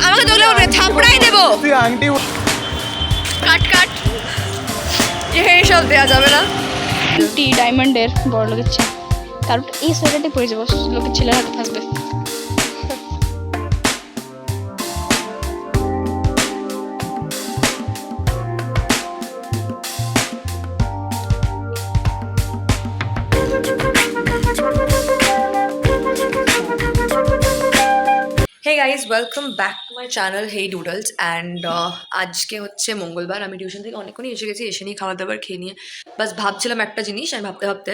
আমাকে দেখলে বলবে থাপড়াই দেবো। তুই আংটি কাট এইসব দেওয়া যাবে না। ডায়মন্ডের বড় লোকের ছেলে, তারপর এই সোয়েটারটাই পরে যাবো, লোকের ছেলের হাতে ফাঁসবে। Hey guys, welcome back to my channel Hey Doodles and আজকে হচ্ছে মঙ্গলবার। আমি টিউশন থেকে অনেকক্ষণই এসে গেছি, এসে নিয়ে খাবার দাবার খেয়ে নিয়ে বাস ভাবছিলাম একটা জিনিস। আমি ভাবতে ভাবতে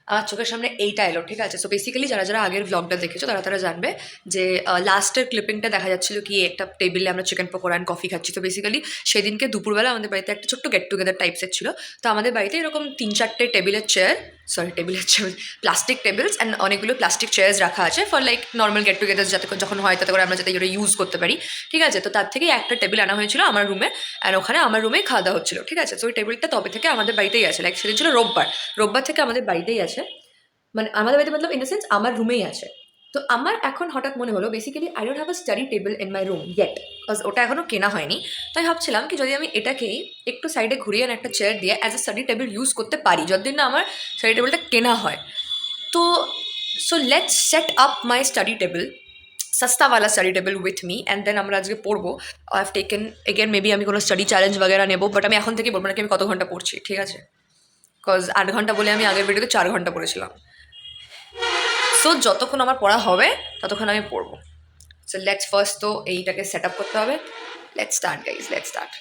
আমার চোখের সামনে এইটা এলো, ঠিক আছে? সো বেসিক্যালি যারা যারা আগের ভ্লগটা দেখেছো তারা জানবে যে লাস্টের ক্লিপিংটা দেখা যাচ্ছিল কি একটা টেবিলে আমরা চিকেন পকোড়া অ্যান্ড কফি খাচ্ছি। তো বেসিক্যালি সেদিনকে দুপুরবেলা আমাদের বাড়িতে একটা ছোট্ট গেট টুগেদার টাইপসের ছিল। তো আমাদের বাড়িতে এরকম 3-4টে টেবিলের চেয়ার প্লাস্টিক টেবিলস অ্যান্ড অনেকগুলো প্লাস্টিক চেয়ার্স রাখা আছে for like normal get together, যাতে যখন হয় তাতে করে আমরা যাতে এটা ইউজ করতে পারি, ঠিক আছে? তো তার থেকে একটা টেবিল আনা হয়েছিল আমার রুমে, অ্যান্ড ওখানে আমার রুমেই খাওয়া দাওয়া হচ্ছিল, ঠিক আছে? তো ওই টেবিলটা তবে থেকে আমাদের বাড়িতেই আছে, লাইক সেদিন ছিল রোববার থেকে আমাদের বাড়িতেই আছে, মানে আমাদের বাড়িতে মতলব ইন দ্য সেন্স আমার রুমেই আছে। তো আমার এখন হঠাৎ মনে হলো basically I don't have a study table in my room yet, because ওটা এখনও কেনা হয়নি। তাই ভাবছিলাম কি যদি আমি এটাকেই একটু সাইডে ঘুরিয়ে একটা চেয়ার দিয়ে as a study table use করতে পারি, যতদিন না আমার স্টাডি টেবিলটা কেনা হয়। তো so let's set up my study table, সস্তাওয়ালা study table with me, and then আমরা আজকে পড়বো। I have taken again maybe আমি কোনো স্টাডি চ্যালেঞ্জ বাগেরা নেবো, বাট আমি এখন থেকে বলবো না কি আমি কত ঘন্টা পড়ছি, ঠিক আছে? বিকজ 8 ঘন্টা বলে আমি আগের ভিডিওতে 4 ঘন্টা পড়েছিলাম। সো যতক্ষণ আমার পড়া হবে ততক্ষণ আমি পড়বো। সো লেটস ফার্স্ট তো এইটাকে সেট আপ করতে হবে। Let's start guys, let's start.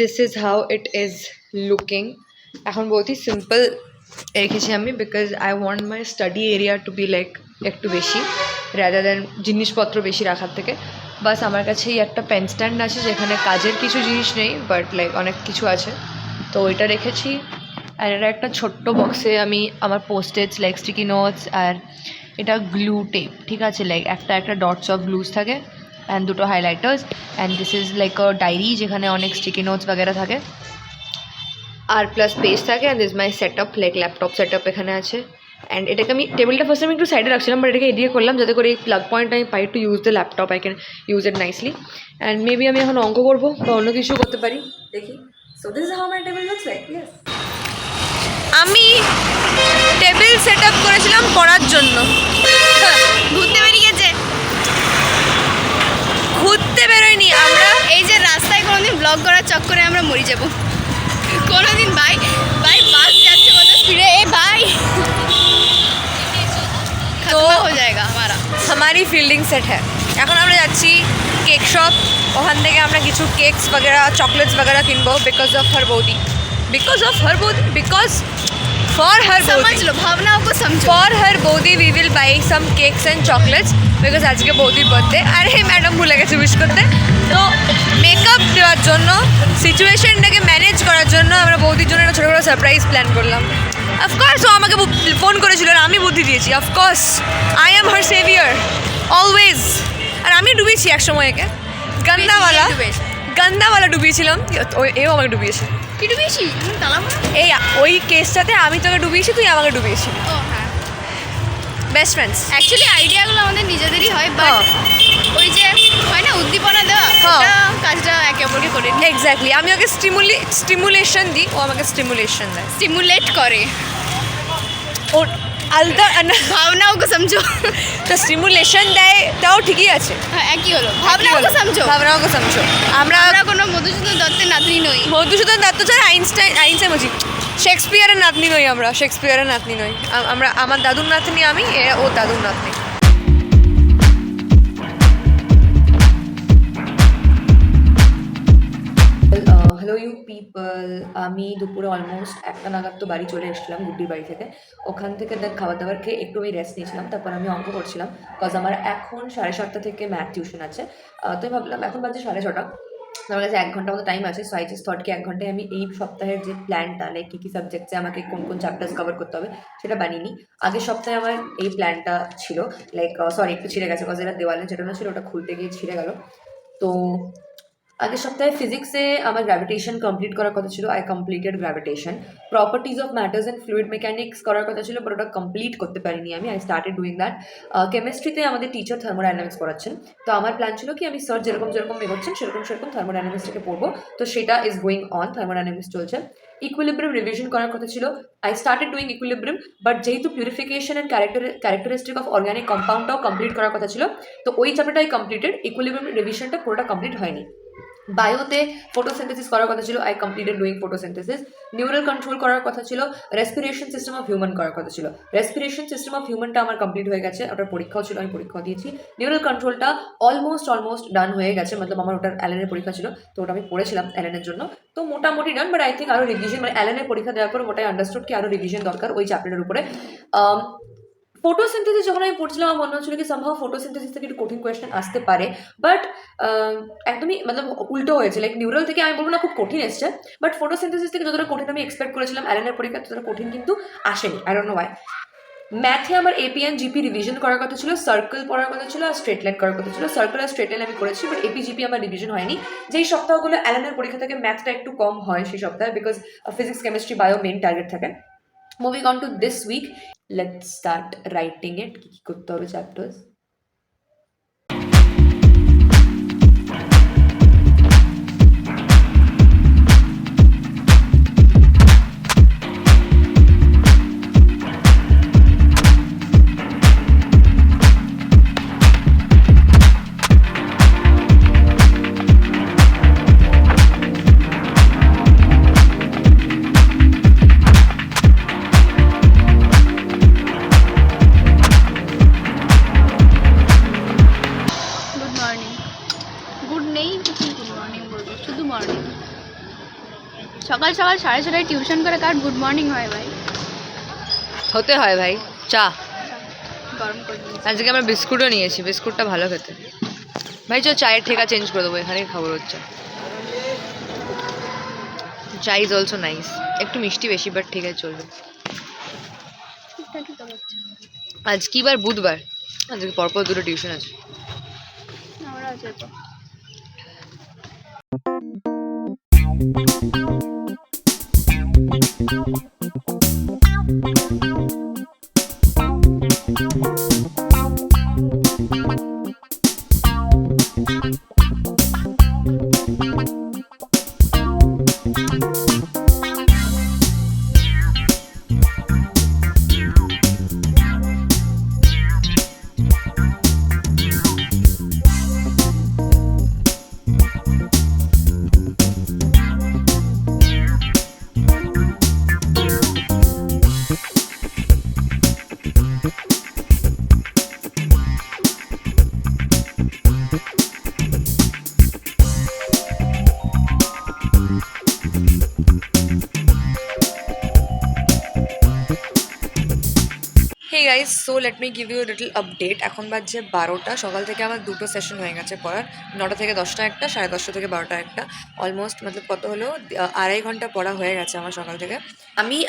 This is how it is looking. এখন বহুত হি সিম্পল রেখেছি আমি, because I want my study area to be like একটু বেশি রাদার দ্যান জিনিসপত্র বেশি রাখার থেকে। বাস আমার কাছেই একটা পেন স্ট্যান্ড আছে যেখানে কাজের কিছু জিনিস নেই, বাট লাইক অনেক কিছু আছে, তো ওইটা রেখেছি। আর এটা একটা ছোট্ট বক্সে আমি আমার পোস্টেজ লাইক স্টিকি নোটস, আর এটা গ্লু টেপ, ঠিক আছে? লাইক একটা ডটস অফ গ্লুজ থাকে অ্যান্ড দুটো highlighters, and this is like a diary যেখানে অনেক স্টিকি নোটস বাগেরা থাকে আর প্লাস পেজ থাকে। And this my set up like laptop set up এখানে আছে। অ্যান্ড এটাকে আমি টেবিলটা ফার্স্ট আমি একটু সাইডে রাখছিলাম, বাট এটাকে এদিকে করলাম যাতে করে এই প্লাগ পয়েন্ট আমি পাই to use the laptop, I can use it nicely. And maybe আমি এখন অঙ্ক করবো বা অন্য কিছু করতে পারি, দেখি। So this is how my table looks like. Yes, আমি টেবিল সেট আপ করেছিলাম পড়ার জন্য। ঘুরতে বেরিয়েছে, ঘুরতে বেরোয়নি আমরা, এই যে রাস্তায় কোনোদিন ব্লগ করার চক্করে আমরা মরে যাব কোনোদিন। ভাই বাস যাচ্ছে কত স্পিডে, এ ভাই তো हो जाएगा हमारा। हमारी ফিল্ডিং সেট হ্যাঁ। এখন আমরা যাচ্ছি কেক শপ, ওখান থেকে আমরা কিছু কেকস वगैरह চকলেটস वगैरह কিনবো, বিকজ ফর হার বৌদি, समझ लो, भावनाओं को समझो। ফর হার বৌদি we will buy some cakes and chocolates, because আজকে বৌদির বার্থডে। আর হে ম্যাডাম ভুলে গেছে উইশ করতে। তো মেকআপ দেওয়ার জন্য, সিচুয়েশনটাকে ম্যানেজ করার জন্য আমরা বৌদির জন্য একটা ছোটো ছোটো সারপ্রাইজ প্ল্যান করলাম। অফকোর্স ও আমাকে ফোন করেছিল আর আমি বুদ্ধি দিয়েছি। Of course I am her saviour always. আর আমি ডুবিয়েছি এক সময় একে, গন্দাওয়ালা ডুবিয়েছিলাম, এও আমাকে ডুবিয়েছে। কি ডুবিয়েছি এই ওই কেসটাতে আমি তোকে ডুবিয়েছি, তুই আমাকে ডুবিয়েছিলি। ও হ্যাঁ, বেস্ট ফ্রেন্ডস। অ্যাকচুয়ালি আইডিয়াগুলো আমাদের নিজেদেরই হয়, বাট ওই যে হয় না উদ্দীপনা দেওয়া, ওটা কাজটা একে অপরকে করে এক্স্যাক্টলি। আমি ওকে স্টিমুলেশন দিই, ও আমাকে স্টিমুলেশন দেয়, স্টিমুলেট করে। ও আলতা भावनाओं को समझो। তো স্টিমুলেশন দেয় তাও ঠিকই আছে। হ্যাঁ একই হলো, ভাবনাও को समझो। ভাবনাও को समझो। আমরা আমরা কোনো মধুসূদন দত্তের নাতনি নই। মধুসূদন দত্ত ছাড়া আইনস্টাইন বলছি, শেক্সপিয়ারের নাতনি নই আমরা, শেক্সপিয়ারের নাতনি নই আমরা। আমার দাদুর নাতনি আমি, ও দাদুর নাতনি। হ্যালো ইউ পিপল, আমি দুপুরে অলমোস্ট 1টা নাগাদ তো বাড়ি চলে এসেছিলাম গুড্ডির বাড়ি থেকে। ওখান থেকে দেখ খাবার দাবার খেয়ে একটু আমি রেস্ট নিয়েছিলাম, তারপর আমি অঙ্ক করছিলাম বিকজ আমার এখন 7:30 থেকে ম্যাথ টিউশন আছে। তো আমি ভাবলাম এখন বাজে 6:30, আমার কাছে 1 ঘন্টা মতো টাইম আছে। সো আই জাস্ট থট কি 1 ঘন্টায় আমি এই সপ্তাহের যে প্ল্যানটা, লাইক কী কী সাবজেক্টসে আমাকে কোন কোন চ্যাপ্টার্স কভার করতে হবে সেটা বানিয়ে নিই। আগের সপ্তাহে আমার এই প্ল্যানটা ছিল, লাইক সরি একটু ছিঁড়ে গেছে বিকজ এটা দেওয়ালে যেটা ছিল ওটা খুলতে গিয়ে ছিঁড়ে গেল। তো আগের সপ্তাহে ফিজিক্সে আমার গ্র্যাভিটেশন কমপ্লিট করার কথা ছিল, I completed gravitation. Properties of matters and fluid mechanics করার কথা ছিল, বাট ওটা কমপ্লিট করতে পারিনি আমি। I started doing that. কেমিস্ট্রিতে আমাদের টিচার থার্মোডাইনামিক্স পড়াচ্ছেন, তো আমার প্ল্যান ছিল কি আমি স্যার যেরকম এগোচ্ছেন সেরকম থার্মোডাইনামিক্সটাকে পড়বো। তো সেটা ইজ গোয়িং অন, থার্মোডাইনামিক্স চলছে। ইকুইলিব্রিয়াম রিভিশন করার কথা ছিল, I started doing equilibrium, but যেহেতু purification and characteristic of organic কম্পাউন্ডটাও কমপ্লিট করার কথা ছিল, তো ওই চ্যাপ্টারটাই কমপ্লিটেড, ইকুইলিব্রিয়াম রিভিশনটা পুরোটা কমপ্লিট হয়নি। বায়োতে ফটোসিনথেসিস করার কথা ছিল, I completed doing photosynthesis. Neural control করার কথা ছিল, রেসপিরেশন সিস্টেম অফ হিউম্যান করার কথা ছিল, রেসপিরেশন সিস্টেম অফ হিউম্যানটা আমার কমপ্লিট হয়ে গেছে, ওটার পরীক্ষাও ছিল, আমি পরীক্ষা দিয়েছি। নিউরাল কন্ট্রোলটা অলমোস্ট ডান হয়ে গেছে, মতলব আমার ওটার অ্যালেনের পরীক্ষা ছিল, তো ওটা আমি পড়েছিলাম অ্যালেনের জন্য, তো মোটামুটি ডান। বাট আই থিঙ্ক আরও রিভিশন, মানে অ্যালেনের পরীক্ষা দেওয়ার পর ওটাই আন্ডারস্টুড কি আরও রিভিশন দরকার ওই চ্যাপ্টারের উপরে। ফটোসিনথেসিস যখন আমি পড়ছিলাম আমার মনে হচ্ছিল কি সামহাও ফটোসিনথেসিস থেকে একটু কঠিন কোয়েশ্চেন আসতে পারে, বাট একদমই মতলব উল্টো হয়েছে। লাইক নিউরাল থেকে আমি বলবো না খুব কঠিন এসছে, বাট ফটোসিনথেসিস থেকে যতটা কঠিন আমি এক্সপেক্ট করেছিলাম অ্যালেনের পরীক্ষা ততটা কঠিন কিন্তু আসেনি, আই ডোন্ট নো ওয়াই। ম্যাথে আমার এপি অ্যান্ড জিপি রিভিশন করার কথা ছিল, সার্কেল পড়ার কথা ছিল, আর স্ট্রেট লাইন করার কথা ছিল। সার্কেল আর স্ট্রেট লাইন আমি করেছি, বাট এপি জিপি আমার রিভিশন হয়নি। যেই সপ্তাহগুলো অ্যালেনের পরীক্ষা থেকে ম্যাথটা একটু কম হয় সেই সপ্তাহে, because physics chemistry bio main target থাকে। Moving on to this week, let's start writing it, কী কী করতে হবে চ্যাপ্টার্স। গুড মর্নিং, গুড নেই তো কি গুড মর্নিং বলবো, শুধু মর্নিং। সকাল সকাল 6:30 টিউশন করে কার গুড মর্নিং হয় ভাই? হতে হয় ভাই। চা গরম করে দিয়েছি। আজকে আমরা বিস্কুটও নিয়েছি, বিস্কুটটা ভালো খেতে। ভাই চো চায়ের ঠেকা চেঞ্জ করে দেবো, এখানেই খাবার হচ্ছে। চা ইজ অলসো নাইস, একটু মিষ্টি বেশি, বাট ঠিক আছে চলবে। ঠিকঠাকই তো হচ্ছে। আজ কি বার? বুধবার। আজকে পরপর 2টো টিউশন আছে। আমরা আছে তো। Hey guys, so let me give you little update. এখন বাজছে 12টা, সকাল থেকে আমার 2টো সেশন হয়ে গেছে পড়ার। 9টা থেকে 10টা একটা, 10:30 থেকে 12টা একটা, অলমোস্ট মতলব কত হলো 2.5 ঘন্টা পড়া হয়ে গেছে আমার সকাল থেকে।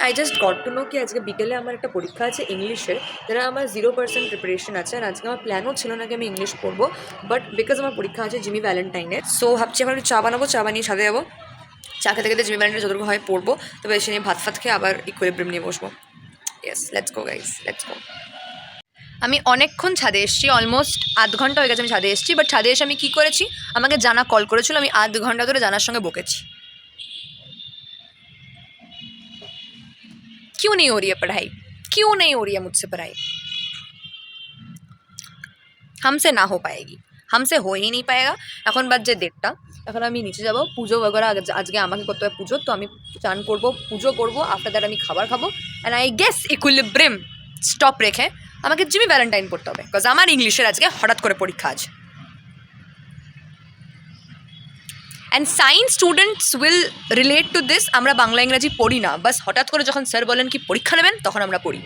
I just got to know কি আজকে বিকেলে আমার একটা পরীক্ষা আছে ইংলিশের, যারা আমার 0% প্রিপারেশন আছে। আর আজকে আমার প্ল্যানও ছিল না কি আমি ইংলিশ পড়বো, বাট বিকজ আমার পরীক্ষা আছে জিমি ভ্যালেন্টাইনের, সো ভাবছি এখন একটু চা বানাবো, চা বানিয়ে ছাদে যাবো, চা খেতে খেতে জিমি ভ্যালেন্টাইন যতটুকু হয় পড়বো, তবে এসে নিয়ে ভাত খেয়ে আবার ইকুইলিব্রিয়াম নিয়ে বসবো। Yes, let's go guys, let's go. আমি অনেকক্ষণ ছাদে এসেছি, অলমোস্ট 8 ঘন্টা হয়ে গেছে আমি ছাদে এসেছি, বাট ছাদে এসে আমি কী করেছি, আমাকে জানা কল করেছিল, আমি 8 ঘন্টা ধরে জানার সঙ্গে বকেছি। क्यों नहीं हो रही है पढ़ाई, क्यों नहीं हो रही है मुझसे पढ़ाई? हमसे ना हो पाएगी, हमसे हो ही नहीं पाएगा। এখন বাজে 1:30, এখন আমি নিচে যাব, পুজো বগেরা আজকে আমাকে করতে হবে পুজো, তো আমি চান করব, পুজো করব, আফটার দ্যাট আমি খাবার খাবো, and I guess equilibrium stop রেখে আমাকে জিমি ভ্যালেন্টাইন পড়তে হবে, বিকজ আমার ইংলিশের আজকে হঠাৎ করে পরীক্ষা আছে। And science students will relate to this. আমরা বাংলা ইংরাজি পড়ি না, বাস হঠাৎ করে যখন স্যার বলেন কি পরীক্ষা নেবেন তখন আমরা পড়ি,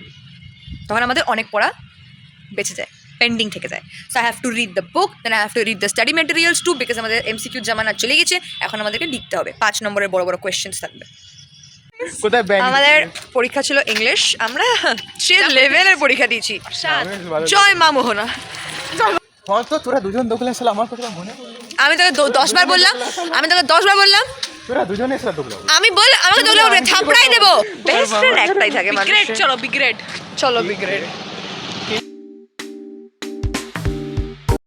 তখন আমাদের অনেক পড়া বেঁচে যায়, পেন্ডিং থেকে যায়। So I have to read the book, then I have to read the study materials too, because আমাদের এমসিকিউ জামানা চলে গেছে, এখন আমাদেরকে লিখতে হবে, 5 নম্বরের বড় বড় কোয়েশ্চেন্স থাকবে। কোথায় ব্যাংক? আমাদের পরীক্ষা ছিল ইংলিশ, আমরা সে লেভেলের পরীক্ষা দিয়েছি। জয় মা মোহনা। হ্যাঁ তো তোরা দুজন দোকলা আসলে আমার কথা মনে পড়লো। আমি তোকে 10 বার বললাম, তোরা দুজনে এসে দোকলা আমি বল আমাকে দোলে থাপড়াই দেবো। বেস্ট ফ্রেন্ড একটাই থাকে মানুষের। চলো বিগ্রেড। চলো বিগ্রেড।